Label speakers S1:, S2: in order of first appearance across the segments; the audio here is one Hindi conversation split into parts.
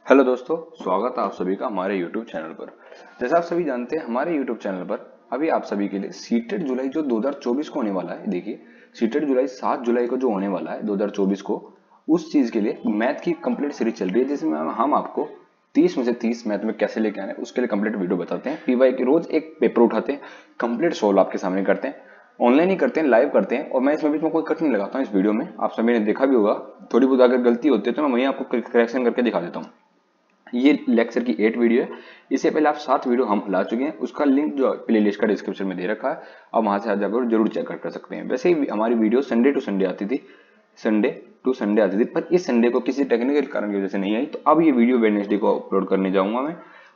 S1: हेलो दोस्तों, स्वागत है आप सभी का हमारे YouTube चैनल पर। जैसा आप सभी जानते हैं, हमारे YouTube चैनल पर अभी आप सभी के लिए सीटेट जुलाई जो 2024 को होने वाला है, देखिए सीटेट जुलाई 7 जुलाई को जो होने वाला है 2024 को, उस चीज के लिए मैथ की कंप्लीट सीरीज चल रही है, जिसमें हम आपको 30 में से 30 मैथ में कैसे लेके आने उसके लिए कंप्लीट वीडियो बताते हैं। पीवाई के रोज एक पेपर उठाते हैं, कंप्लीट सोल्व आपके सामने करते हैं, ऑनलाइन ही करते हैं, लाइव करते हैं। और मैं इसमें बीच में कोई कट नहीं लगाता हूँ। इस वीडियो में आप सभी ने देखा भी होगा, थोड़ी बहुत अगर गलती होती है तो मैं वहीं आपको करेक्शन करके दिखा देता हूँ। ये लेक्चर की 8 वीडियो है। इससे पहले आप 7 वीडियो हम ला चुके हैं, उसका लिंक जो प्लेलिस्ट का डिस्क्रिप्शन में दे रखा है, आप वहां से जाकर जरूर चेक कर सकते हैं। वैसे ही हमारी वीडियो संडे टू संडे आती थी, संडे टू संडे आती थी, पर इस संडे को किसी टेक्निकल कारण की वजह से नहीं आई, तो अब ये वीडियो वेडनेसडे को अपलोड करने जाऊंगा मैं।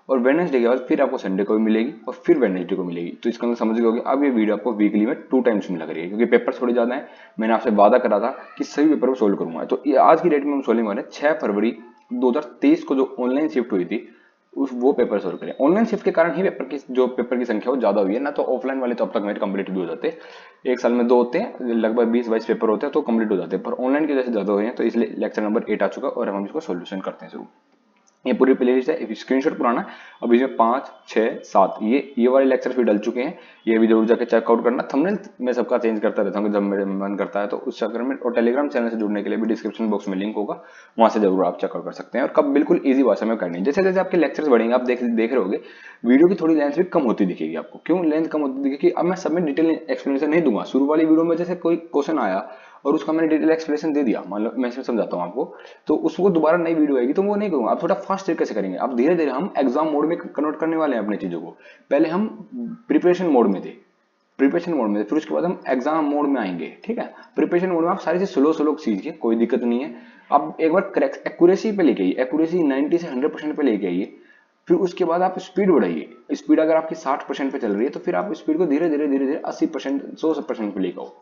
S1: और वेडनेसडे के बाद फिर आपको संडे को भी मिलेगी और फिर वेडनेसडे को मिलेगी। तो इसका मतलब समझ गए होगे, अब ये वीडियो आपको वीकली में 2 टाइम्स में लग रही है, क्योंकि पेपर थोड़े ज्यादा है। मैंने आपसे वादा करा था कि सभी पेपर को सोल्व करूंगा। तो ये आज की डेट में हम सोल्विंग वाले 6 फरवरी 2023 को जो ऑनलाइन शिफ्ट हुई थी, उस वो पेपर सोल्व करें। ऑनलाइन शिफ्ट के कारण ही पेपर की संख्या वो ज्यादा हुई है, ना तो ऑफलाइन वाले तो अब तक मेरे कंप्लीट भी हो जाते। एक साल में 2 होते हैं, लगभग 20-22 पेपर होते हैं, तो कंप्लीट हो जाते हैं। पर ऑनलाइन की वजह से ज्यादा हुए हैं, तो इसलिए लेक्चर नंबर 8 आ चुका और हम इसको सोल्यूशन करते हैं शुरू। ये पूरी प्लेलिस्ट है, स्क्रीनशॉट पुराना। अब इसमें 5, 6, 7 ये वाले लेक्चर भी डल चुके हैं। ये भी जरूर जाके चेकआउट करना। थंबनेल मैं सबका चेंज करता रहता हूँ जब मेरे मन करता है, तो उस चक्कर में। और टेलीग्राम चैनल से जुड़ने के लिए भी डिस्क्रिप्शन बॉक्स में लिंक होगा, वहां से जरूर आप चेकआउट कर सकते हैं। और कब बिल्कुल ईजी भाषा में करनी है। जैसे जैसे आपके लेक्चर्स बढ़ेंगे, आप देख रहे होगे वीडियो की थोड़ी लेंथ भी कम होती दिखेगी आपको। क्यों लेंथ कम होती दिखेगी? अब मैं सब में डिटेल एक्सप्लेनेशन नहीं दूंगा। शुरू वाली वीडियो में जैसे कोई क्वेश्चन आया और उसका मैंने डिटेल एक्सप्लेनेशन दे दिया, मान लो मैं इसमें समझाता हूँ आपको, तो उसको दोबारा नई वीडियो आएगी तो वो नहीं करूंगा। आप थोड़ा फास्ट तरीके से करेंगे। अब धीरे धीरे हम एग्जाम मोड में कन्वर्ट करने वाले हैं अपनी चीजों को। पहले हम प्रिपरेशन मोड में थे, फिर उसके बाद हम एग्जाम मोड में आएंगे। ठीक है, प्रिपरेशन मोड में आप सारी चीज स्लो स्लो सीखिए, कोई दिक्कत नहीं है। अब एक बार एक्यूरेसी पे लेके आइए, एक्यूरेसी 90 से 100% पे लेके आइए। फिर उसके बाद आप स्पीड बढ़ाइए। स्पीड अगर आपकी 60% पे चल रही है, तो फिर आप स्पीड को धीरे धीरे धीरे धीरे 80%, 100% पे लेकर आओ।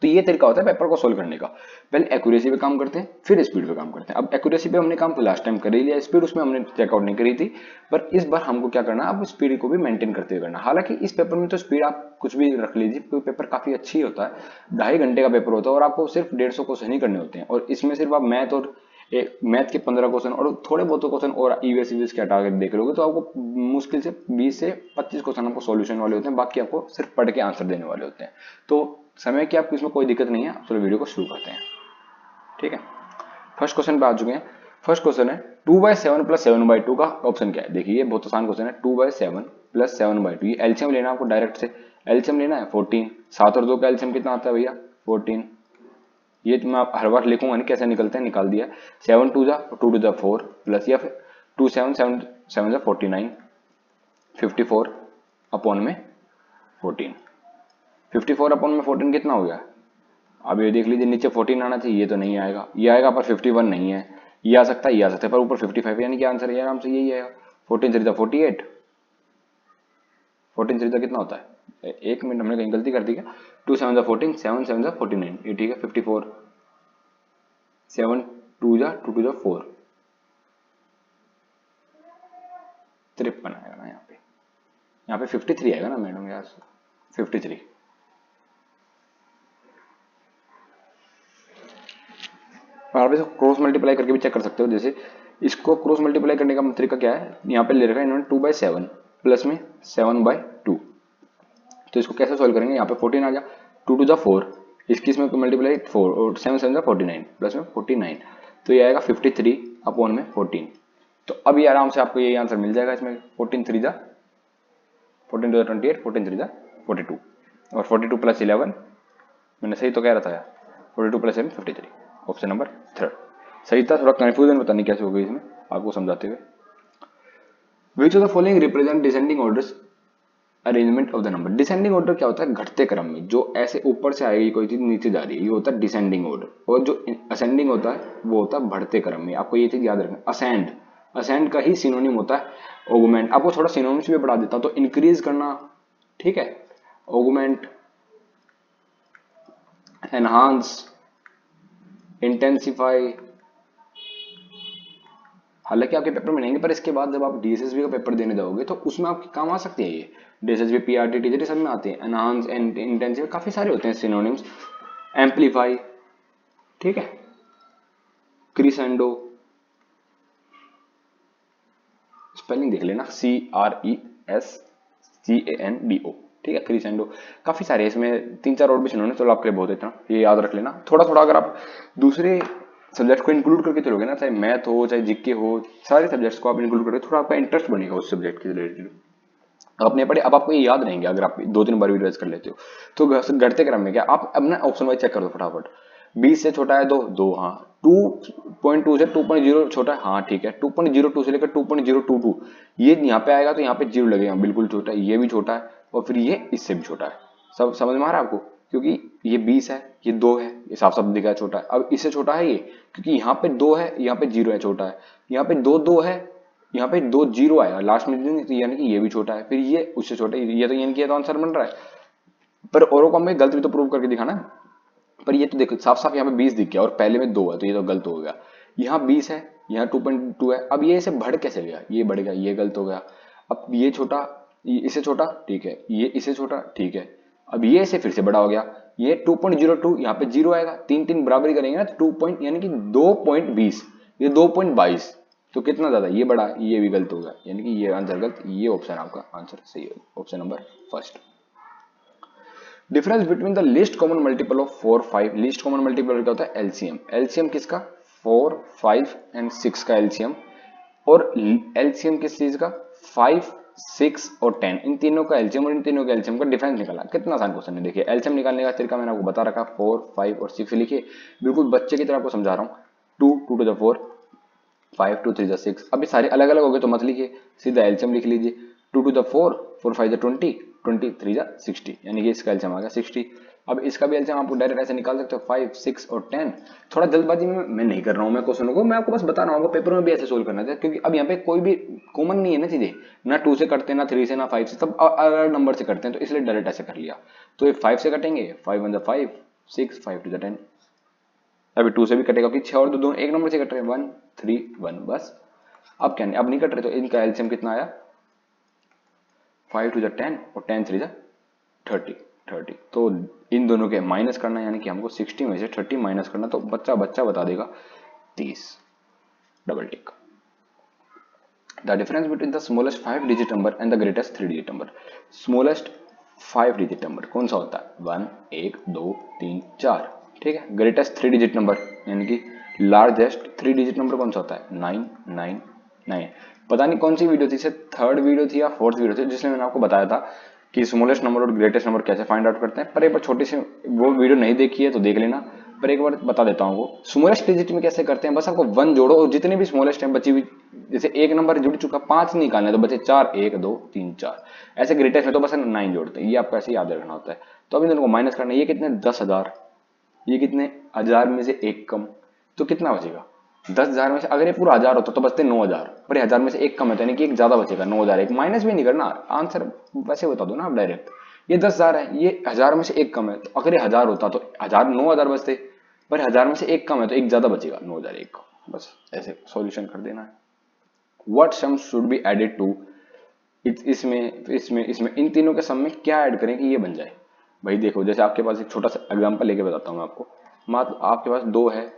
S1: तो ये तरीका होता है पेपर को सोल्व करने का। पहले एक्यूरेसी पे काम करते हैं, फिर स्पीड पे काम करते हैं। अब एक्यूरेसी पे हमने काम तो लास्ट टाइम कर ही लिया, स्पीड उसमें हमने चेकआउट नहीं करी थी। पर इस बार हमको क्या करना है, अब स्पीड को भी मेंटेन करते हुए करना। हालांकि इस पेपर में तो स्पीड आप कुछ भी रख लीजिए, क्योंकि पेपर काफी अच्छी होता है। 2.5 घंटे का पेपर होता है और आपको सिर्फ 150 क्वेश्चन ही करने होते हैं। और इसमें सिर्फ आप मैथ के 15 क्वेश्चन और थोड़े बहुत क्वेश्चन और ईवीएस ईवीएस के हटा के देख लोगे, तो आपको मुश्किल से 20 से 25 क्वेश्चन आपको सॉल्यूशन वाले होते हैं। बाकी आपको सिर्फ पढ़ के आंसर देने वाले होते हैं। तो समय की आपको इसमें कोई दिक्कत नहीं है। चलो वीडियो को शुरू करते हैं। ठीक है, फर्स्ट क्वेश्चन पे आ चुके हैं। फर्स्ट क्वेश्चन है 2/7 प्लस 7/2 का ऑप्शन क्या है। देखिए ये बहुत आसान क्वेश्चन है। 2/7 प्लस 7/2, ये एलसीएम लेना है आपको डायरेक्ट से। एलसीएम लेना है 14। 7 और 2 का एलसीएम कितना आता है भैया? 14। ये तो मैं हर बार लिखूंगा नहीं, कैसे निकलते हैं, निकाल दिया। 7 2 जा 2 2 जा 4 प्लस, या फिर 2 7 7 7 जा 49, 54 अपॉन में 14। 54 अपॉन में 14 कितना हो गया? अब ये देख लीजिए, नीचे 14 आना चाहिए, ये तो नहीं आएगा। ये आएगा पर 51 नहीं है। ये आ सकता है, ये आ सकता है, पर ऊपर 55, यानी कि आंसर ये आराम से यही आएगा। 14 3 48, 14 3 कितना होता है? एक मिनट, हमने कहीं गलती कर दी क्या? 2 7 14, 7 7 49, ये ठीक है। 54, 7 2 जा 2 2 जा 4, 53 आएगा ना यहाँ पे। यहाँ पे 53 आएगा ना मैडम यार, 53। आप इसको क्रॉस मल्टीप्लाई करके भी चेक कर सकते हो। जैसे इसको क्रॉस मल्टीप्लाई करने का तरीका क्या है, यहाँ पे ले रखा है इन्होंने 2/7 प्लस में 7/2। तो इसको कैसे सॉल्व करेंगे? यहाँ पे 14 आ गया, 2 2 जा 4, इसकी इसमें मल्टीप्लाई 4 और 7 7 जा 49 प्लस में 49, तो ये आएगा 53 अपॉन में 14। तो अब ये आराम से आपको ये आंसर मिल जाएगा इसमें। 14 3 जा 14 2 जा 28, 14 3 जा 42, और 42 प्लस 11, मैंने सही तो कह रहा था यार, 42 प्लस 7 53। ऑप्शन नंबर 3 सही था। थोड़ा कंफ्यूजन पता नहीं कैसे हो गई इसमें आपको समझाते हुए। Which of the following represent descending orders arrangement of the number. Descending order क्या होता है? घटते क्रम में, जो ऐसे ऊपर से आएगी कोई चीज नीचे जा रही है, ये होता है डिसेंडिंग ऑर्डर। और जो असेंडिंग होता है वो होता है बढ़ते क्रम में। आपको ये चीज याद रखना। असेंड, असेंड का ही सिनोनिम होता है ऑगमेंट। आपको थोड़ा सिनोनिम्स भी बढ़ा देता हूं, तो इंक्रीज करना, ठीक है, ऑगमेंट, एनहांस, इंटेंसिफाई। हालांकि आपके पेपर में नहीं, पर इसके बाद जब आप डीएसएसबी का पेपर देने जाओगे तो उसमें आपके काम आ सकते हैं ये। डीएसएसबी, पीआरटी, टीजरी सब में आते हैं। एनहांस, इंटेंसिव, काफी सारे होते हैं सिनोनिम्स। एम्पलीफाई, ठीक है, क्रिसेंडो, स्पेलिंग देख लेना, CRESCANDO, ठीक है, क्रिसेंडो। काफी सारे इसमें 3-4 और भी सुनो, चलो आपके लिए बहुत इतना ये याद रख लेना। थोड़ा थोड़ा अगर आप दूसरे सब्जेक्ट को इंक्लूड करके चलोगे ना, चाहे मैथ हो चाहे जीके हो, सारे सब्जेक्ट्स को आप इंक्लूड करके थोड़ा आपका इंटरेस्ट बनेगा उस सब्जेक्ट के रिलेटेड। आपने पढ़े, अब आपको ये याद रहेंगे अगर आप 2-3 बार भी रिवाइज कर लेते हो। तो घटते क्रम में क्या, आप अपना ऑप्शन वाइज चेक कर दो फटाफट। 20 से छोटा है 2, 2, हाँ। 2.2 से 2.0 छोटा है, हाँ ठीक है। 2.02 से लेकर 2.022 ये यहाँ पे आएगा तो यहाँ पे 0 लगेगा, बिल्कुल छोटा है। ये भी छोटा है और फिर ये इससे भी छोटा है। सब समझ में आ रहा है आपको? क्योंकि ये 20 है, ये 2 है, ये साफ साफ दिखा है छोटा है। अब इससे छोटा है ये, क्योंकि यहाँ पे 2 है, यहाँ पे 0 है, छोटा है। यहाँ पे 2 है, यहाँ पे 2 0 आया लास्ट में, यानी कि ये भी छोटा है, फिर ये उससे छोटा है, ये तो यानी कि ये तो आंसर बन रहा है। पर औरों को हमें गलत भी तो प्रूव करके दिखाना है। पर ये तो देखो साफ साफ यहाँ पे 20 दिख गया और पहले में 2 है, तो ये तो गलत हो गया। यहाँ 20 है, यहाँ 2.2 है। अब ये इसे बढ़ कैसे गया, ये बढ़ गया, ये गलत हो गया। अब ये छोटा, ये इससे छोटा, ठीक है, ये इससे छोटा, ठीक है। अब ये इसे फिर से बड़ा हो गया, ये 2.02, यहाँ पे 0 आएगा। 3 बराबरी करेंगे ना, 2 पॉइंट यानी कि 2.20, ये 2.22, तो कितना ज्यादा, ये बड़ा, ये भी गलत होगा, यानी कि ये आंसर गलत। ये ऑप्शन आपका आंसर सही है, option number first. Difference between the least common multiple of 4, 5। Least common multiple क्या होता है, एलसीएम। एलसीएम किसका, 4, 5 एंड 6 का एलसीएम। और एलसीएम किस चीज का, 5, 6 और 10, इन तीनों का एलसीएम और इन तीनों का एलसीएम का डिफरेंस निकाला। कितना आसान क्वेश्चन है, देखिए एलसीएम निकालने का तरीका मैंने आपको बता रखा, 4, 5 और 6 लिखिए, बिल्कुल बच्चे की तरह आपको समझा रहा हूँ। 2 टू द 4, 5 2 3 6। अभी सारे अलग अलग हो गए तो मत लिखिए, सीधा एलसीएम लिख लीजिए। 2 टू द 4, 4 5 20, 20 3 60, यानी कि इसका एलसीएम आ गया 60। अब इसका भी एलसीएम आप डायरेक्ट ऐसे निकाल सकते हो, 5, 6 और 10। थोड़ा जल्दबाजी में मैं नहीं कर रहा हूँ मैं क्वेश्चन को, मैं आपको बस बता रहा हूँ, पेपर में भी ऐसे सोल्व करना था, क्योंकि अब यहाँ पे कोई भी कॉमन नहीं है ना चीजें, ना 2 से करते हैं, ना 3 से, ना 5 से, सब अलग नंबर से करते हैं, तो इसलिए डायरेक्ट ऐसे कर लिया। तो ये 5 से कटेंगे, 5 1 5, 6, 5 2 10। अभी 2 से भी कटेगा, कि 6 और 2 दोनों एक नंबर से कट रहे हैं, 1 3 1 बस। अब क्या नहीं, अब नहीं कट रहे, तो इनका एलसीएम कितना आया, 5 2 10 और 10 3 30, 30। तो इन दोनों के माइनस करना, यानी कि हमको 60 में से 30 माइनस करना, तो बच्चा बता देगा 30, double tick. The difference between the smallest 5 digit number and the greatest 3 digit number. Smallest 5 digit number कौन सा होता है, 1 1 2 3 4, ठीक है। ग्रेटेस्ट 3 डिजिट नंबर यानी कि लार्जेस्ट 3 डिजिट नंबर कौन सा होता है, 9 9 9। पता नहीं कौन सी वीडियो थी, से 3rd वीडियो थी या 4th वीडियो थी, जिसमें मैंने आपको बताया था कि स्मॉलेस्ट नंबर और ग्रेटेस्ट नंबर कैसे फाइंड आउट करते हैं। पर एक बार छोटी सी वो वीडियो नहीं देखी है तो देख लेना, पर एक बार बता देता हूँ। वो स्मॉलेस्ट डिजिट में कैसे करते हैं, बस आपको 1 जोड़ो और जितने भी स्मॉलेस्ट हैं बची हुई, जैसे एक नंबर जुड़ चुका 5 निकालना है तो बचे 4, 1 2 3 4। ऐसे ग्रेटेस्ट में तो बस 9 जोड़ते हैं, ये आपको ऐसे याद रखना होता है। तो अब इन दोनों को माइनस करना है, ये कितने 10,000, ये कितने 1000 में से एक कम, तो कितना बचेगा 10,000 में से, अगर ये पूरा 1000 होता तो बचते 9,000, पर 1000 में से एक कम है तो यानी कि एक ज्यादा बचेगा, 9,000। एक माइनस भी नहीं करना, आंसर वैसे बता दो ना आप डायरेक्ट। ये 10,000 है, ये 1000 में से एक कम है, तो अगर ये 1000 होता तो 9,000 बचते, पर 1000 में से एक कम है तो एक ज्यादा बचेगा, 9,000 एक कम। बस ऐसे सॉल्यूशन कर देना है। What sum should be added to, इसमें इन तीनों के सम में क्या ऐड करें कि ये बन जाए। भाई देखो, जैसे आपके पास एक छोटा सा एग्जांपल लेके बताता हूँ मैं आपको। मान लो आपके पास 2 है,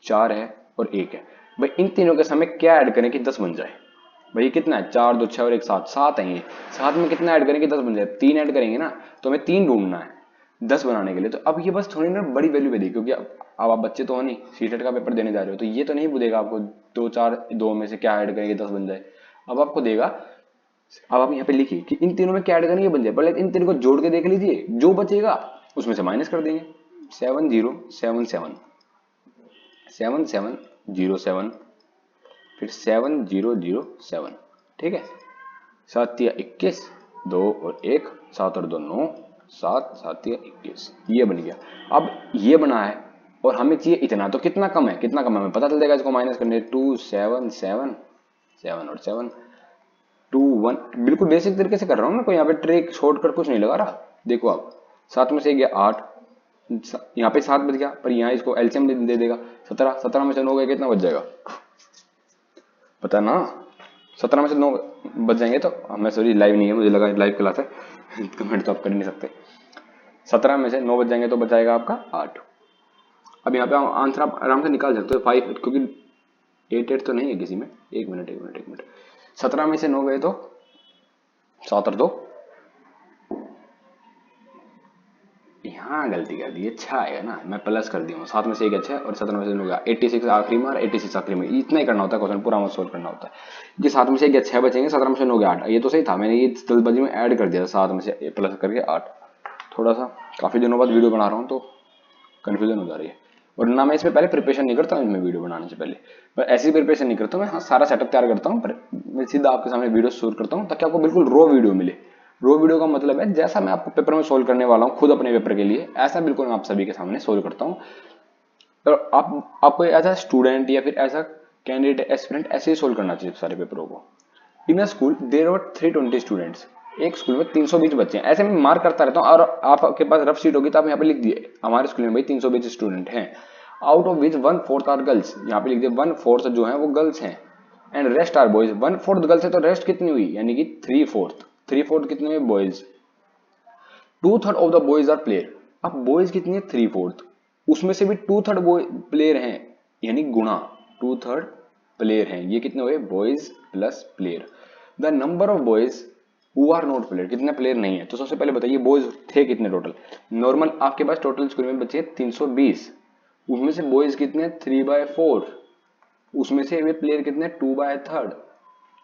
S1: 4 है और 1 है। भाई इन तीनों के सम में क्या ऐड करें कि 10 बन जाए। भाई कितना है, 4 2 6 और 1 7, 7 है ये। 7 में कितना ऐड करें कि 10 बन जाए, 3 ऐड करेंगे ना, तो हमें 3 ढूंढना है 10 बनाने के लिए। तो अब ये बस थोड़ी ना बड़ी वैल्यू पे दी, क्योंकि अब आप बच्चे तो हो नहीं, सीटेट का पेपर देने जा रहे हो, तो ये तो नहीं पूछेगा आपको 2 4 2 में से क्या ऐड करेंगे 10 बन जाए। अब आपको देगा, अब आप यहाँ पे लिखिए कि इन तीनों में क्या ऐड करेंगे बन जाए, पहले इन तीनों को जोड़ के देख लीजिए, जो बचेगा उसमें से माइनस कर देंगे। 7 0 7 7 7 7 0 7, फिर 7 0 0 7, ठीक है। 7 या 21, 2 और 1, 7 और 2 9, 7 7 या 21, ये बन गया। अब ये बना है और हमें चाहिए इतना, तो कितना कम है, कितना कम है हमें पता चल जाएगा इसको माइनस करने। 2 7 7 7 और 7 2 1, बिल्कुल बेसिक तरीके से कर रहा हूँ ना, कोई यहाँ पे ट्रिक शॉर्टकट कुछ नहीं लगा रहा। देखो आप 7 में से गया 8, यहाँ पे 7 बच गया, पर यहाँ इसको एलसीएम दे देगा 17, 17 में से 9 गया, कितना बच जाएगा पता ना, 17 में से 9 बच जाएंगे। तो मैं सॉरी लाइव नहीं है, मुझे लगा लाइव क्लास है कमेंट तो आप कर नहीं सकते। 17 में से 9 बच जाएंगे तो बच जाएगा आपका 8। अब यहाँ पे आंसर आप आराम से निकाल सकते हो 5, क्योंकि 8 8 तो नहीं है किसी में। एक मिनट 17 में से 9 गए तो 7 और 2, यहाँ गलती कर दी है, 6 आएगा ना, मैं प्लस कर दिया हूँ, 7 में से 1 6 और 17 में से 9 गया, 86 आखिरी में और 86 आखिरी में, इतना ही करना होता है, क्वेश्चन पूरा मत सोल्व करना होता है। ये 7 में से 1 6 बचेंगे, 17 में से 9 गया 8, ये तो सही था, मैंने ये जल्दबाजी में ऐड कर दिया था, 7 में से प्लस करके 8। थोड़ा सा काफी दिनों बाद वीडियो बना रहा हूँ तो कंफ्यूजन हो जा रही है, और ना मैं इसमें पहले प्रिपरेशन नहीं करता हूँ, इसमें वीडियो बनाने से पहले मैं ऐसी प्रिपरेशन नहीं करता हूँ, मैं हाँ सारा सेटअप तैयार करता हूँ, पर मैं सीधा आपके सामने वीडियो शूट करता हूँ ताकि आपको बिल्कुल रो वीडियो मिले। रो वीडियो का मतलब है जैसा मैं आपको पेपर में सोल्व करने वाला हूँ खुद अपने पेपर के लिए, ऐसा बिल्कुल मैं आप सभी के सामने सोल्व करता हूँ। तो आपको एज अ स्टूडेंट या फिर एज अ कैंडिडेट एस्पिरेंट ऐसे ही सोल्व करना चाहिए सारे पेपरों को। In a school there were 320 students, एक स्कूल में 320 बच्चे हैं, ऐसे मैं मार्क करता रहता हूँ, और आपके पास रफ शीट होगी तो आप यहाँ पे लिख दिए हमारे स्कूल में भाई 320 स्टूडेंट हैं, out of which 1/4 are girls, यहाँ पे लिख दिए 1/4 जो है वो गर्ल्स हैं, and rest are boys, 1/4 girls है तो रेस्ट कितनी हुई, यानी कि 3/4 कितने हुए boys, 2/3 of the boys are player, अब बॉयज कितनी है 3/4, उसमें से भी 2/3 बॉय प्लेयर हैं, यानी गुणा 2/3 प्लेयर हैं, ये कितने हुए boys plus player. The number of boys who are not player, कितने प्लेयर नहीं है, तो सबसे पहले बताइए बॉयज थे कितने टोटल, नॉर्मल आपके पास टोटल स्कूल में बच्चे 320, उसमें से बॉयज कितने 3/4, उसमें से वे प्लेयर कितने 2/3।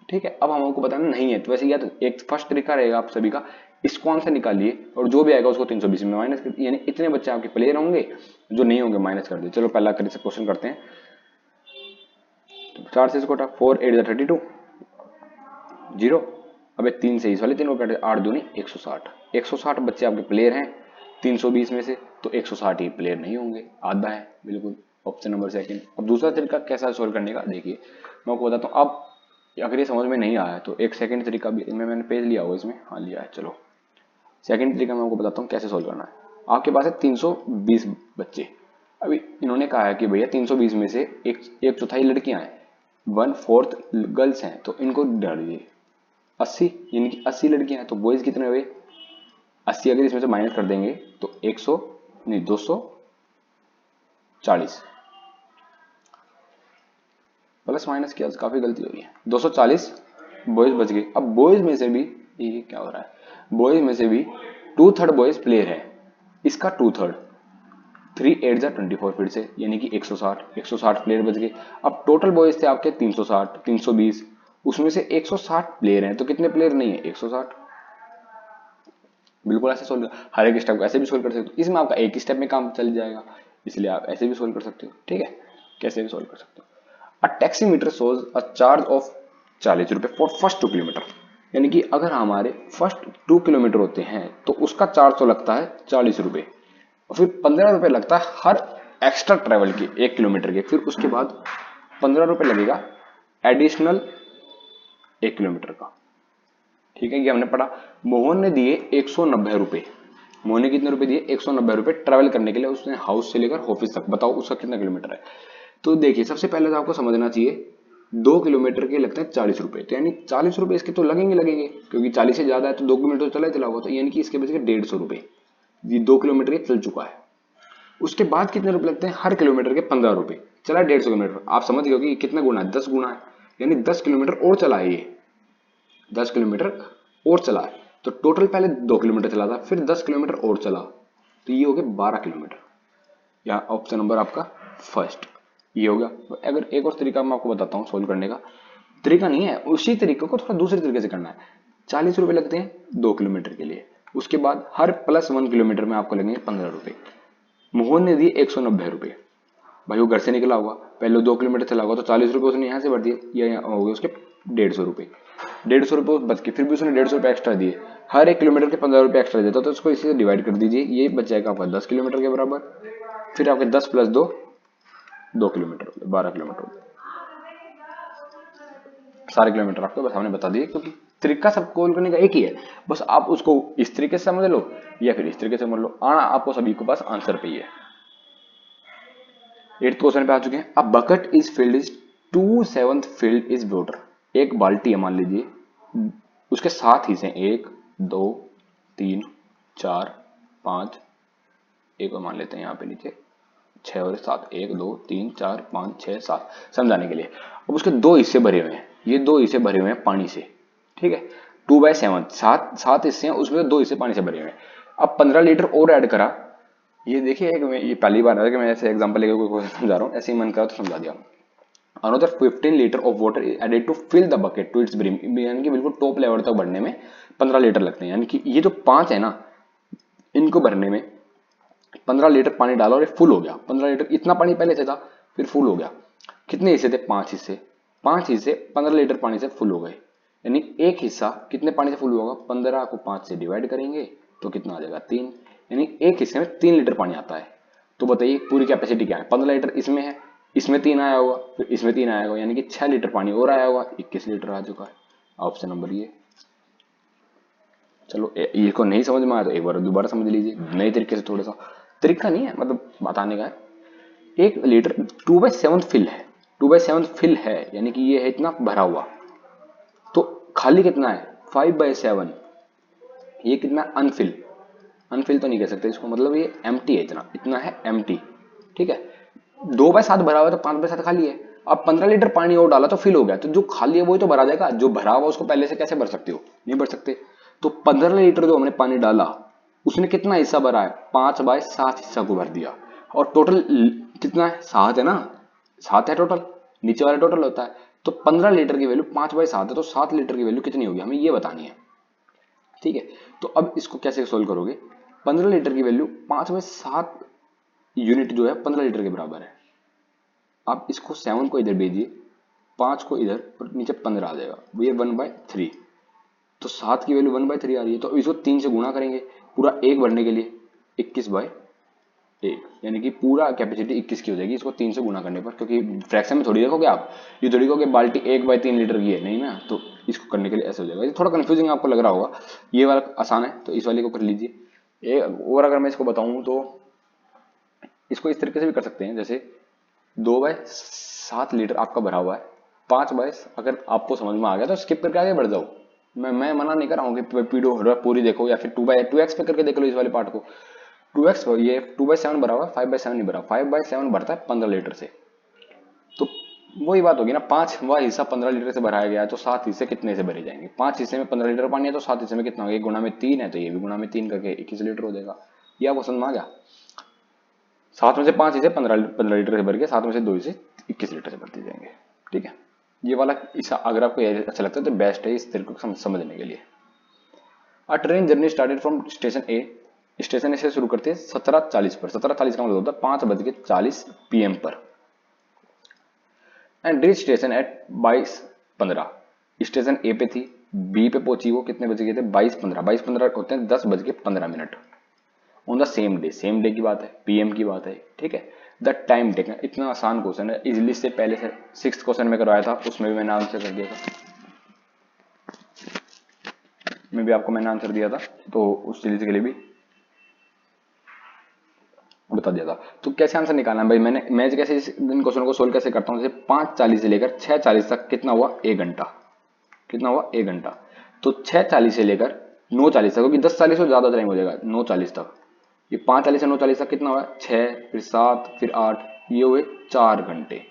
S1: ठीक है, अब हमको बताना नहीं है तो वैसे या तो एक फर्स्ट तरीका रहेगा आप सभी का, इसको आंसर निकालिए और जो भी आएगा उसको 320 में माइनस कर, यानी इतने बच्चे आपके प्लेयर होंगे, जो नहीं होंगे माइनस कर दिए। चलो पहला क्वेश्चन करते हैं, 4 से इसको 4 8 32 0, अब 3 से इस वाले 3 को काटे, 8 दूनी 160, 160 बच्चे आपके प्लेयर हैं 320 में से, तो 160 ही प्लेयर नहीं होंगे, आधा है बिल्कुल, ऑप्शन नंबर सेकंड। अब दूसरा तरीका कैसा सोल्व करने का देखिए, मैं आपको बताता हूँ। अब अगर ये समझ में नहीं आया है तो एक सेकंड तरीका भी मैंने पेज लिया होगा इसमें, हाँ लिया है, चलो सेकंड तरीका मैं आपको बताता हूँ कैसे सोल्व करना है। आपके पास है 320 बच्चे, अभी इन्होंने कहा है कि भैया 320 में से एक चौथाई लड़कियां हैं, 1/4 गर्ल्स हैं, तो इनको डाल दीजिए 80, यानी कि 80 लड़कियां हैं, तो बॉयज कितने हुए 80, अगर इसमें से माइनस कर देंगे तो 100 नहीं 240, प्लस माइनस किया काफी गलती हो रही है, 240 बॉयज बच गए। अब बॉयज में से भी ये क्या हो रहा है, बॉयज में से भी 2/3 बॉयज प्लेयर है, इसका 2/3, 3 8 जा 24 फिर से, यानी कि 160 प्लेयर बच गए। अब टोटल बॉयज थे आपके 360 320, उसमें से 160 प्लेयर हैं, तो कितने प्लेयर नहीं है 160, बिल्कुल ऐसे सोल्व, हर एक स्टेप ऐसे भी सोल्व कर सकते हो, इसमें आपका एक ही स्टेप में काम चल जाएगा, इसलिए आप ऐसे भी सोल्व कर सकते हो। ठीक है, कैसे भी सोल्व कर सकते हो। अ taximeter shows a charge of 40 रुपए फॉर फर्स्ट 2 किलोमीटर, यानी कि अगर हमारे फर्स्ट 2 किलोमीटर होते हैं तो उसका चार्ज तो लगता है 40 रुपए, और फिर 15 रुपए लगता है हर एक्स्ट्रा ट्रेवल के 1 किलोमीटर के, फिर उसके बाद 15 रुपए लगेगा एडिशनल 1 किलोमीटर का। ठीक है, ये हमने पढ़ा। मोहन ने दिए 190 रुपए, मोहन ने कितने रुपए दिए 190 रुपए ट्रेवल करने के लिए, उसने हाउस से लेकर ऑफिस तक, बताओ उसका कितना किलोमीटर है। तो देखिए सबसे पहले तो आपको समझना चाहिए 2 किलोमीटर के लगते हैं 40 रुपए, तो यानी 40 रुपए इसके तो लगेंगे, क्योंकि 40 से ज्यादा है तो 2 किलोमीटर तो चला ही चला होगा, तो यानी कि इसके बच गए 150 रुपए, ये 2 किलोमीटर ये चल चुका है। उसके बाद कितने रुपए लगते हैं हर किलोमीटर के 15 रुपए, चला 150 किलोमीटर, आप समझ गए कि कितना गुना है 10 गुना है, यानी 10 किलोमीटर और चला है ये, 10 किलोमीटर और चला है, तो टोटल पहले 2 किलोमीटर चला था, फिर 10 किलोमीटर और चला, तो ये हो गया 12 किलोमीटर। यहाँ ऑप्शन नंबर आपका फर्स्ट ये हो गया। अगर एक और तरीका मैं आपको बताता हूँ सोल्व करने का, तरीका नहीं है, उसी तरीके को थोड़ा दूसरे तरीके से करना है। 40 रुपए लगते हैं 2 किलोमीटर के लिए, उसके बाद हर +1 किलोमीटर में आपको लगेंगे 15 रुपए। मोहन ने दिए 190 रुपए, भाई वो घर से निकला होगा, पहले 2 किलोमीटर चला होगा, तो 40 रुपए उसने यहाँ से भर दिए, ये हो गए उसके 150 रुपए, 150 रुपए बच के, फिर भी उसने 150 रुपए एक्स्ट्रा दिए, हर 1 किलोमीटर के 15 रुपए एक्स्ट्रा देता, तो उसको इसी से डिवाइड कर दीजिए, ये बच जाएगा आपका 10 किलोमीटर के बराबर, फिर आपके 10 + 2 2 किलोमीटर, 12 किलोमीटर, सारे किलोमीटर आपको बस हमने बता दिए, क्योंकि तरीका सब कॉल करने का एक ही है, बस आप उसको इस तरीके से समझ लो या फिर इस तरीके से समझ लो, आना आपको सभी के पास आंसर पे ही है। 8th क्वेश्चन पे आ चुके हैं। A bucket is filled is 2/7 field is water, एक बाल्टी है मान लीजिए, उसके 7 हिस्से 1 2 3 4 5, एक और मान लेते हैं यहाँ पे नीचे 6 और 7, 1 2 3 4 5 6 7 समझाने के लिए। अब उसके 2 हिस्से भरे हुए हैं, ये 2 हिस्से भरे हुए हैं पानी से, ठीक है। 2/7, सात हिस्से हैं, उसमें से 2 हिस्से पानी से भरे हुए हैं। अब 15 लीटर और ऐड करा। ये देखिए, ये पहली बार है कि मैं ऐसे एग्जांपल लेकर कोई क्वेश्चन समझा रहा हूँ, ऐसे ही मन करा तो समझा दिया। Another 15 litre of water is added to fill the bucket to its brim, यानी कि बिल्कुल टॉप लेवल तक बढ़ने में 15 लीटर लगते हैं। यानी कि ये जो 5 है ना, इनको भरने में 15 लीटर पानी डाला और ये फुल हो गया। 15 लीटर, इतना पानी पहले से था, फिर फुल हो गया। कितने हिस्से थे? 5 हिस्से। 5 हिस्से 15 लीटर पानी से फुल हो गए। यानी एक हिस्सा कितने पानी से फुल होगा? 15 को 5 से डिवाइड करेंगे तो कितना आ जाएगा? 3। यानी एक हिस्से में 3 लीटर पानी आता है। तो बताइए पूरी कैपेसिटी क्या है? 15 लीटर इसमें है, इसमें 3 आया होगा, फिर इसमें 3 आया होगा, यानी कि 6 लीटर पानी और आया होगा, 21 लीटर आ चुका है। ऑप्शन नंबर ये। चलो ये को नहीं समझ में आया तो एक बार दोबारा समझ लीजिए नए तरीके से, थोड़ा सा तरीका नहीं है, मतलब बताने का है। 1 लीटर 2/7 फिल है, 2/7 फिल है, यानी कि ये है इतना भरा हुआ। तो खाली कितना है? 5/7। ये कितना? अनफिल। अनफिल तो नहीं कह सकते इसको, मतलब ये एम्प्टी है, इतना इतना है एम्प्टी, ठीक है। 2/7 भरा हुआ है तो 5/7 खाली है। अब 15 लीटर पानी और डाला तो फिल हो गया, तो जो खाली है वही तो भरा जाएगा। जो भरा हुआ उसको पहले से कैसे भर सकते हो? नहीं भर सकते। तो 15 लीटर जो हमने पानी डाला, उसने कितना हिस्सा भरा है? 5/7 हिस्सा को भर दिया। और टोटल कितना है? 7 है ना, 7 है टोटल, नीचे वाला टोटल होता है। तो 15 लीटर की वैल्यू 5/7 है, तो 7 लीटर की वैल्यू कितनी होगी हमें ये बतानी है, ठीक है। तो अब इसको कैसे सोल्व करोगे? 15 लीटर की वैल्यू 5/7 यूनिट जो है 15 लीटर के बराबर है। आप इसको 7 को इधर भेजिए, 5 को इधर, और नीचे 15 आ जाएगा, ये 1/3। तो 7 की वैल्यू 1/3 आ रही है, तो इसको 3 से गुणा करेंगे पूरा 1 भरने के लिए, 21/1, यानी कि पूरा कैपेसिटी 21 की हो जाएगी इसको 3 से गुणा करने पर। क्योंकि फ्रैक्शन में थोड़ी देखोगे आप, ये थोड़ी देखोगे बाल्टी 1/3 लीटर की है, नहीं ना। तो इसको करने के लिए ऐसे हो जाएगा। ये थोड़ा कंफ्यूजिंग आपको लग रहा होगा, ये वाला आसान है तो इस वाले को कर लीजिए। और अगर मैं इसको बताऊं तो इसको इस तरीके से भी कर सकते हैं, जैसे 2/7 लीटर आपका भरा हुआ है, 5 अगर आपको समझ में आ गया तो स्किप करके आगे बढ़ जाओ। मैं मना नहीं कर रहा हूँ कि वीडियो पूरी देखो, या फिर 2x पे करके देख लो इस वाले पार्ट को। 2x, ये 2/7 भरा हुआ है, 5/7 नहीं भरा। 5/7 भरता है 15 लीटर से। तो वही बात होगी ना, 5वां हिस्सा 15 लीटर से भराया गया है, तो 7 हिस्से कितने से भरे जाएंगे? 5 हिस्से में 15 लीटर पानी है, तो 7 हिस्से में कितना होगा? 1 गुणा में 3 है, तो ये भी गुणा में 3 करके 21 लीटर हो जाएगा। ये आपको समझ में आ गया? 7 में से 5 हिस्से 15 लीटर से भर के, 7 में से 2 हिस्से 21 लीटर से भरते जाएंगे, ठीक है। ये वाला इस अगर आपको अच्छा लगता है तो बेस्ट है इस तरीके को समझने के लिए। A train journey started from station A, station A से शुरू करते हैं 17:40 पर। 17:40 का मतलब होता है 5:40 PM पर। And reach station at 22:15। Station A पे थी, बी पे पहुंची वो कितने बजे गए थे? 22:15। 22:15 होते हैं 10:15। ऑन द सेम डे की बात है, PM की बात है, ठीक है। द टाइम टेकन, इतना आसान क्वेश्चन है, इजिली से पहले से 6th क्वेश्चन में करवाया था, उसमें भी मैंने आंसर कर दिया था, मैंने आंसर दिया था, तो उस चीज के लिए भी बता दिया था। तो कैसे आंसर निकालना है भाई? मैं कैसे इन क्वेश्चन को सोल्व कैसे करता हूँ? जैसे 5:40 से लेकर 6:40 तक कितना हुआ? 1 घंटा। कितना हुआ? 1 घंटा। तो 6:40 से लेकर 9:40 तक, क्योंकि 10:40 से ज्यादा टाइम हो जाएगा, 9:40 तक। ये 5:40 से 9:40 तक कितना हुआ? 6, फिर 7, फिर 8, ये हुए 4 घंटे।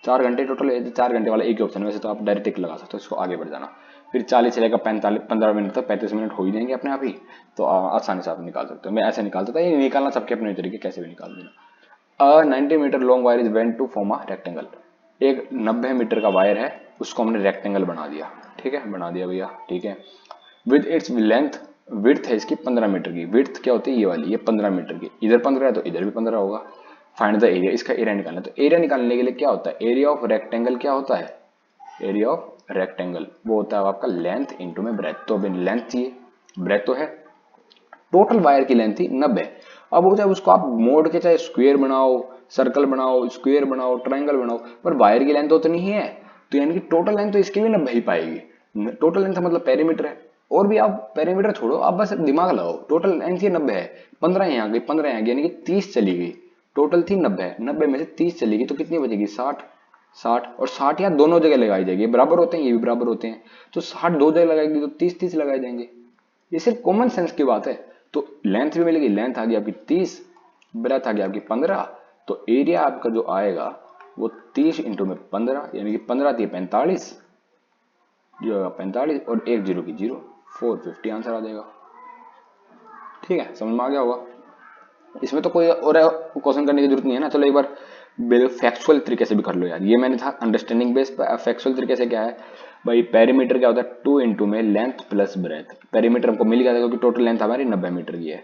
S1: 4 घंटे टोटल है। 4 घंटे वाला एक ही ऑप्शन है, वैसे तो आप डायरेक्ट टिक लगा सकते हो, इसको आगे बढ़ जाना। फिर 40 से लेकर 15 मिनट तक, 35 मिनट हो ही जाएंगे अपने आप ही, तो आसानी से आप निकाल सकते हो। मैं ऐसे निकालता था, ये निकालना सबके अपने तरीके, कैसे भी निकाल देना। 90 metre long wire is went to form a rectangle. एक 90 मीटर का वायर है, उसको हमने रेक्टेंगल बना दिया, ठीक है, बना दिया भैया, ठीक है। विद इट्स लेंथ, विड्थ है इसकी 15 मीटर की। विड्थ क्या होती है? ये वाली, ये 15 मीटर की। इधर 15 है तो इधर भी 15 होगा। फाइंड द एरिया, इसका एरिया निकालना। तो एरिया निकालने के लिए क्या होता है? एरिया ऑफ रेक्टेंगल क्या होता है? एरिया ऑफ रेक्टेंगल वो होता है आपका लेंथ इंटू में ब्रेथ। तो अभी लेंथ चाहिए, ब्रेथ तो है। टोटल वायर की लेंथ थी 90। अब हो जाए उसको आप मोड़ के चाहे स्क्वायर बनाओ, सर्कल बनाओ, स्क्वायर बनाओ, ट्रायंगल बनाओ, पर वायर की लेंथ तो उतनी ही है। तो यानी कि टोटल लेंथ तो इसकी भी 90 ही पाएगी। टोटल लेंथ मतलब पेरीमीटर है। और भी आप पेरीमीटर छोड़ो, आप बस दिमाग लगाओ, टोटल लेंथ ये 90 है। 15 यहाँ गई, 15 यहाँ गई, यानी कि 30 चली गई। टोटल थी 90, 90 में से 30 चली गई तो कितनी बचेगी? 60। 60 और 60 यहाँ दोनों जगह लगाई जाएगी, बराबर होते हैं, ये भी बराबर होते हैं। तो 60 दो जगह लगाएगी तो 30-30 लगाए जाएंगे। ये सिर्फ कॉमन सेंस की बात है। तो लेंथ भी मिलेगी, लेंथ आ गई आपकी 30, ब्रेथ आ गई आपकी 15। तो एरिया आपका जो आएगा वो 30 इंटू में 15, यानी कि 15 थी 45, जीरो का 45 और एक जीरो की जीरो, 450 आंसर आ जाएगा। ठीक है, समझ में आ गया होगा। इसमें तो कोई और क्वेश्चन करने की जरूरत नहीं है ना। चलो एक बार फैक्चुअल तरीके से भी कर लो यार। ये मैंने था अंडरस्टैंडिंग बेस। फैक्चुअल तरीके से क्या है भाई, पेरीमीटर क्या होता है, 2 इंटू में लेंथ प्लस ब्रेथ। पेरीमीटर हमको मिल गया था क्योंकि टोटल लेंथ हमारी 90 मीटर की है।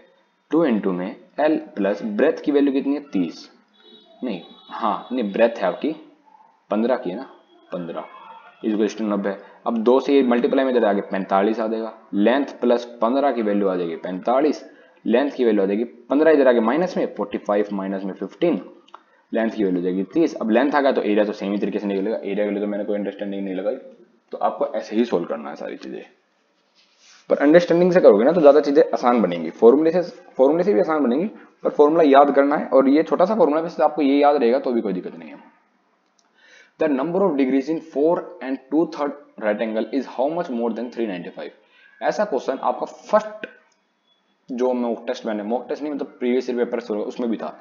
S1: 2 इंटू में एल प्लस ब्रेथ की वैल्यू कितनी है, 30। नहीं, हाँ नहीं, ब्रेथ है आपकी 15 की है ना, 15 इज टू 90। अब 2 से ये मल्टीप्लाई में आगे 45 आ जाएगा। लेंथ प्लस 15 की वैल्यू आ जाएगी 45, लेंथ की वैल्यू आ जाएगी 15 इधर आगे माइनस में 45 माइनस में 15, लेंथ की वैल्यू जाएगी 30। अब लेंथ आ गया तो एरिया तो सेम ही तरीके से निकलेगा। एरिया के लिए तो मैंने कोई अंडरस्टैंडिंग नहीं लगाई, तो आपको ऐसे ही सोल्व करना है सारी चीजें। पर अंडरस्टैंडिंग से करोगे ना तो ज्यादा चीजें आसान बनेंगी। फॉर्मूले से भी आसान बनेंगी, पर फॉर्मूला याद करना है। और ये छोटा सा फॉर्मूला है, आपको ये याद रहेगा तो भी कोई दिक्कत नहीं है। The number of degrees in 4 and 2/3 right angle is how much more than 395। ऐसा क्वेश्चन आपका फर्स्ट जो मॉक टेस्ट नहीं मतलब प्रीवियस ईयर पेपर उसमें भी था।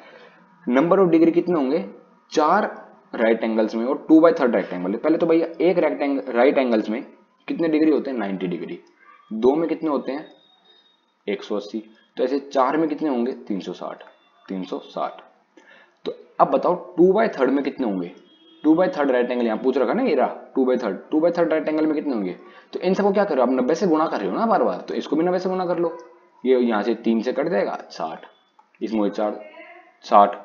S1: नंबर ऑफ डिग्री कितने होंगे 4 राइट एंगल्स में और 2/3 राइट एंगल। पहले तो भैया एक राइट एंगल्स में कितने डिग्री होते हैं, 90 डिग्री। 2 में कितने होते हैं 180। तो ऐसे 4 में कितने होंगे 360। तो अब बताओ 2/3 में कितने होंगे। 2/3 राइट एंगल यहाँ पूछ रखा ना, ये रहा 2/3 राइट एंगल में कितने होंगे। तो इन सबको क्या करो आप 90 से गुणा कर रहे हो ना बार बार, तो इसको भी 90 से गुणा कर लो। ये यहाँ से 3 से कट जाएगा 60, इसमें 4 60,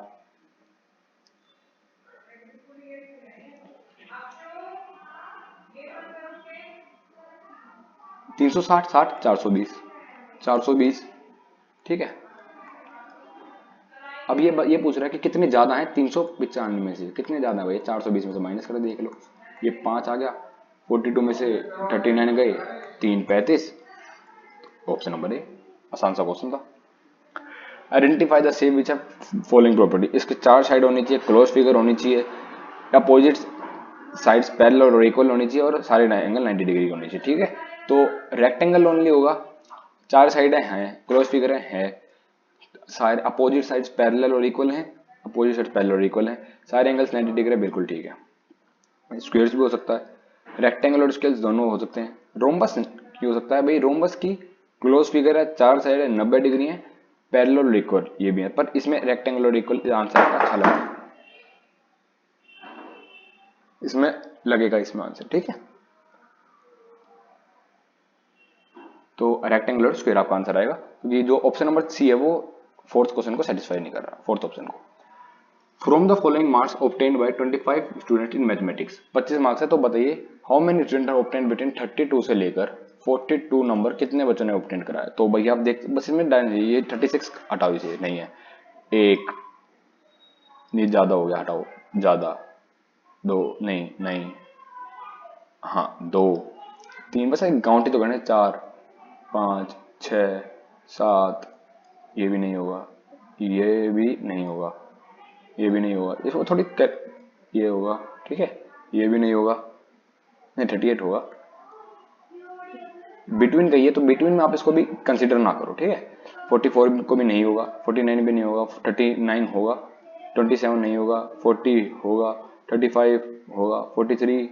S1: 360 60 420 420। ठीक है, अब ये पूछ रहा है कि कितने ज्यादा है 395 में से, कितने ज्यादा है भाई 420 में से माइनस कर देख लो। ये 5 आ गया, 42 में से 39 गए, 3 35। ऑप्शन नंबर ए आसान सा क्वेश्चन था। आइडेंटिफाई द शेप विच है फॉलोइंग प्रॉपर्टी। इसके 4 साइड होनी चाहिए, क्लोज फिगर होनी चाहिए, अपोजिट साइड्स पैरेलल और इक्वल होनी चाहिए, और सारे एंगल 90 डिग्री होनी चाहिए। ठीक है, तो रेक्टेंगल ओनली होगा, 4 साइडें हैं, क्लोज फिगर है, सारे अपोजिट साइड्स पैरेलल और इक्वल हैं, अपोजिट साइड्स पैरेलल और इक्वल हैं, सारे एंगल्स 90 डिग्री है, बिल्कुल ठीक है। स्क्वायर्स भी हो सकता है, रेक्टेंगल और स्केल्स दोनों हो सकते हैं। रोम्बस क्यों हो सकता है भाई, रोम्बस की क्लोज फिगर है, 4 साइड है, 90 डिग्री है, पैरेलल और इक्वल ये भी है, पर इसमें रेक्टेंगल और इक्वल आंसर अच्छा लगा, इसमें लगेगा इसमें आंसर। ठीक है, तो रेक्टेंगुलर स्क्वायर आपका आंसर आएगा, क्योंकि जो ऑप्शन नंबर सी है वो फोर्थ क्वेश्चन को सेटिस्फाई नहीं कर रहा, फोर्थ ऑप्शन को। From the following marks obtained by 25 student in mathematics. 25 marks है, तो बताइए how many student are obtained between 32 से लेकर 42 नंबर कितने बच्चों ने ऑब्टेन कराया। तो भैया आप देख बस इसमें ये 36 हटाओ, इसे नहीं है, एक नहीं ज्यादा हो गया, हटाओ ज्यादा, दो नहीं नहीं, हाँ दो, तीन, बस एक काउंट ही तो करना, 4 5 6 7, ये भी नहीं होगा, ये भी नहीं होगा, ये भी नहीं होगा, इसको थोड़ी ये होगा। ठीक है, ये भी नहीं होगा, नहीं 38 होगा। बिटवीन का ये तो बिटवीन में आप इसको भी कंसीडर ना करो। ठीक है, 44 को भी नहीं होगा, 49 भी नहीं होगा, 39 होगा, 27 नहीं होगा, 40 होगा, 35 होगा, 43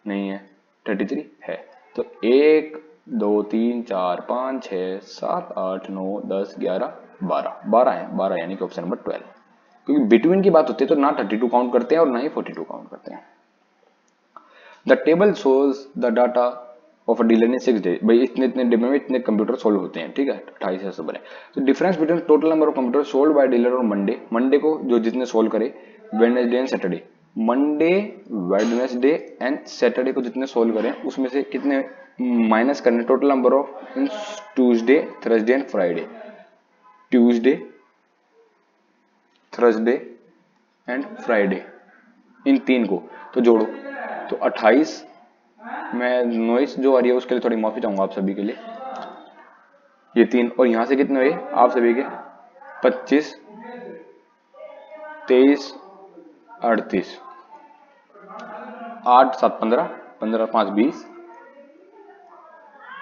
S1: नहीं है, 33 है। तो 1 2 3 4 5 6 7 8 9 10 11 12 12 है, 12 यानी कि ऑप्शन नंबर 12। क्योंकि बिटवीन की बात होती है तो ना 32 काउंट करते हैं और ना ही 42 काउंट करते हैं। The table shows the data of a dealer in 6 days. भाई इतने इतने डे में इतने कंप्यूटर सोल्व होते हैं। ठीक है, 28 से बने। तो difference between total number of computer solve by dealer और मंडे, मंडे को जो जितने सोल्व करे, Wednesday and Saturday, Monday Wednesday and Saturday को जितने सोल्व करें उसमें से कितने माइनस करने, total number of in Tuesday Thursday and Friday, Tuesday Thursday and Friday, इन 3 को तो जोड़ो, तो 28। मैं नॉइस जो आ रही है उसके लिए थोड़ी माफी चाहूंगा आप सभी के लिए। ये 3 और यहां से कितने हुए आप सभी के 25 23 38, 8 7 15 15 5 20,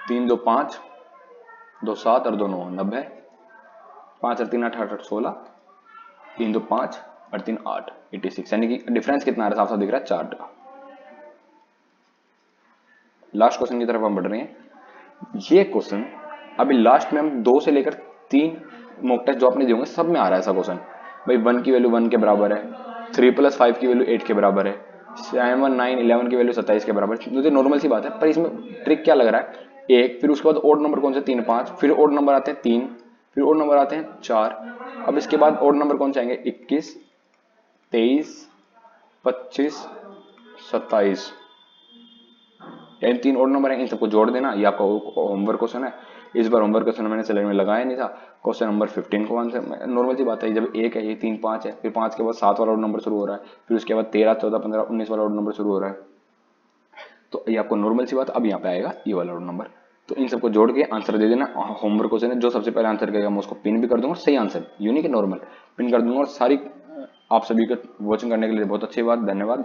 S1: 3 2 5 2 7 और 2 9 90, 5 और 3 8 8 16, 3 2 5 और 3 8 86, यानी कि डिफरेंस कितना आ रहा है, साफ साफ दिख रहा है 4 का। लास्ट क्वेश्चन की तरफ हम बढ़ रहे हैं। ये क्वेश्चन अभी लास्ट में हम 2 से लेकर 3 मॉक टेस्ट जो आपने दिए होंगे सब में आ रहा है ऐसा क्वेश्चन। भाई 1 की वैल्यू 1 के बराबर है, 3 + 5 की वैल्यू 8 के बराबर है, 7 9 11 की वैल्यू 27 के बराबर है। मुझे नॉर्मल सी बात है, पर इसमें ट्रिक क्या लग रहा है, एक, फिर उसके बाद ओड नंबर कौन से 3 5, फिर ओड नंबर आते हैं 3, फिर ओड नंबर आते हैं 4, अब इसके बाद ओड नंबर कौन से आएंगे 21 23 25 27, यानी 3 ओड नंबर है, इन सबको जोड़ देना। ये आपका होमवर्क क्वेश्चन है। इस बार होमवर्क क्वेश्चन मैंने सिलेक्ट में लगाया नहीं था। क्वेश्चन नंबर 15 को आंसर, नॉर्मल सी बात है, जब एक है, ये 3 5 है, फिर 5 के बाद 7 वाला ओड नंबर शुरू हो रहा है, फिर उसके बाद 13 14 15 19 वाला ओड नंबर शुरू हो रहा है। तो ये आपको नॉर्मल सी बात, अब यहाँ पे आएगा ये वाला ओड नंबर। तो इन सबको जोड़ के आंसर दे देना। होमवर्क क्वेश्चन है, जो सबसे पहले आंसर करेगा मैं उसको पिन भी कर दूंगा, सही आंसर यूनिक है नॉर्मल पिन कर दूंगा। और सारी आप सभी को वॉचिंग करने के लिए बहुत अच्छी बात, धन्यवाद।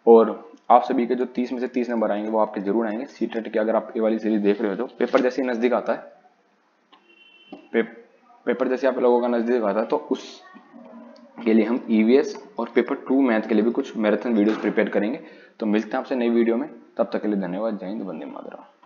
S1: और आप सभी के जो 30 में से 30 नंबर आएंगे वो आपके जरूर आएंगे। सीटेट के अगर आप ये वाली सीरीज देख रहे हो तो पेपर जैसे ही नजदीक आता है, पेपर जैसे आप लोगों का नजदीक आता है, तो उस के लिए हम ईवीएस और पेपर 2 मैथ के लिए भी कुछ मैराथन वीडियोस प्रिपेयर करेंगे। तो मिलते हैं आपसे नई वीडियो में, तब तक के लिए धन्यवाद। जय हिंद, वंदे मातरम।